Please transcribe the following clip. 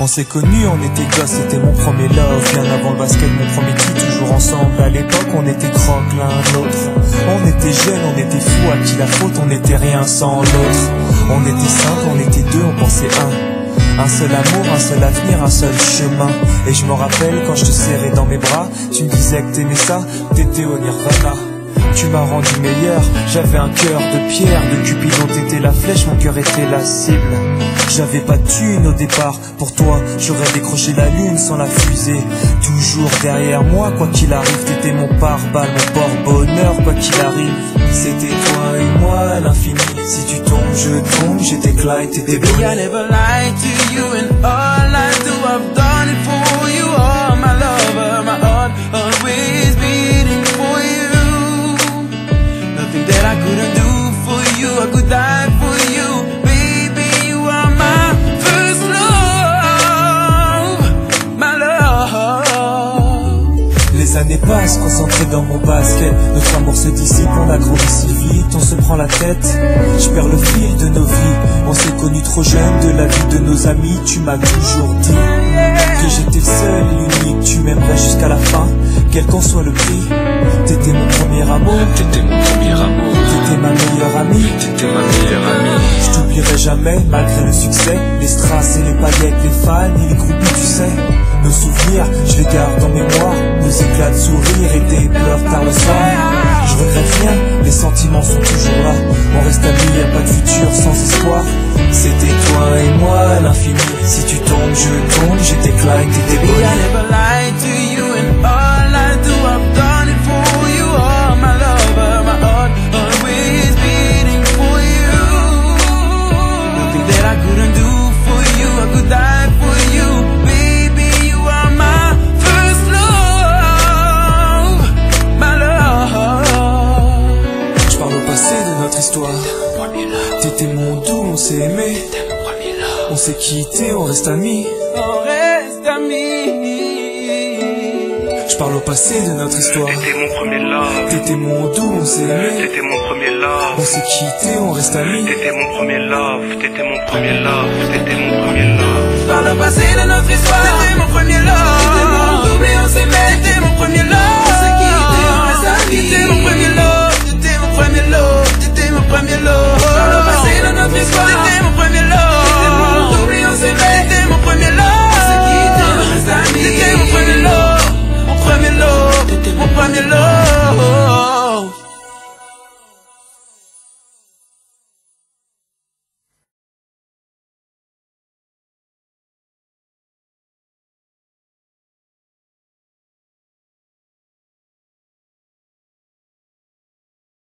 On s'est connus, on était gosses, c'était mon premier love. Bien avant le basket, mon premier titre, toujours ensemble. À l'époque, on était croque l'un l'autre. On était jeunes, on était fous, à qui la faute, on n'était rien sans l'autre. On était simples, on était deux, on pensait un seul amour, un seul avenir, un seul chemin. Et je me rappelle quand je te serrais dans mes bras, tu me disais que t'aimais ça, t'étais au Nirvana. Tu m'as rendu meilleur, j'avais un cœur de pierre. De Cupidon t'étais la flèche, mon cœur était la cible. J'avais pas de thune au départ, pour toi j'aurais décroché la lune sans la fusée. Toujours derrière moi, quoi qu'il arrive, t'étais mon pare-balles, mon porte-bonheur, quoi qu'il arrive. C'était toi et moi à l'infini. Si tu tombes, je tombe, j'étais Clyde, t'étais Bonnie. Baby, I never lied to you, and all I do, I've done it for you. Oh, my lover, my heart always beating for you. Nothing that I couldn't do for you, I could die for you. Baby, you are my first love, my love. Les années passent, concentrées dans mon basket. Notre amour se dissipe, on a grandi si vite, on se prend la tête. Je perds le fil de nos vies. On s'est connus trop jeunes, de la vie de nos amis. Tu m'as toujours dit que j'étais le seul et l'unique. Tu m'aimerais jusqu'à la fin, quel qu'en soit le prix. T'étais mon premier amour, T'étais mon premier amour, t'étais ma meilleure amie. t'étais ma meilleure amie. Je t'oublierai jamais, malgré le succès. Les strass et les paillettes, les fans et les groupies, tu sais. Nos souvenirs, je les garde en mémoire. Nos éclats de sourire et tes pleurs tard le soir. Je regrette rien, les sentiments sont toujours là. On reste amis, y'a pas de futur sans espoir. C'était toi et moi à l'infini. Si tu tombes, je tombe, j'étais Clyde, t'étais Baby, Bonnie. I never lied to you, and all I do, I've done it for you. Oh, my lover, my heart always beating for you. Nothing that I couldn't do for you, I could die for you. Baby, you are my first love, my love. Je parle au passé de notre histoire. Premier love, T'étais mon doux, on s'est aimé. t'es mon premier love. On s'est quitté, on reste amis. On reste amis. Je parle au passé de notre histoire. T'étais mon premier love, T'étais mon doux, on s'est aimé. t'étais mon premier On love, s'est quitté, on reste amis. t'étais mon premier love, t'étais mon premier love, t'étais mon premier love. Par le passé de notre histoire.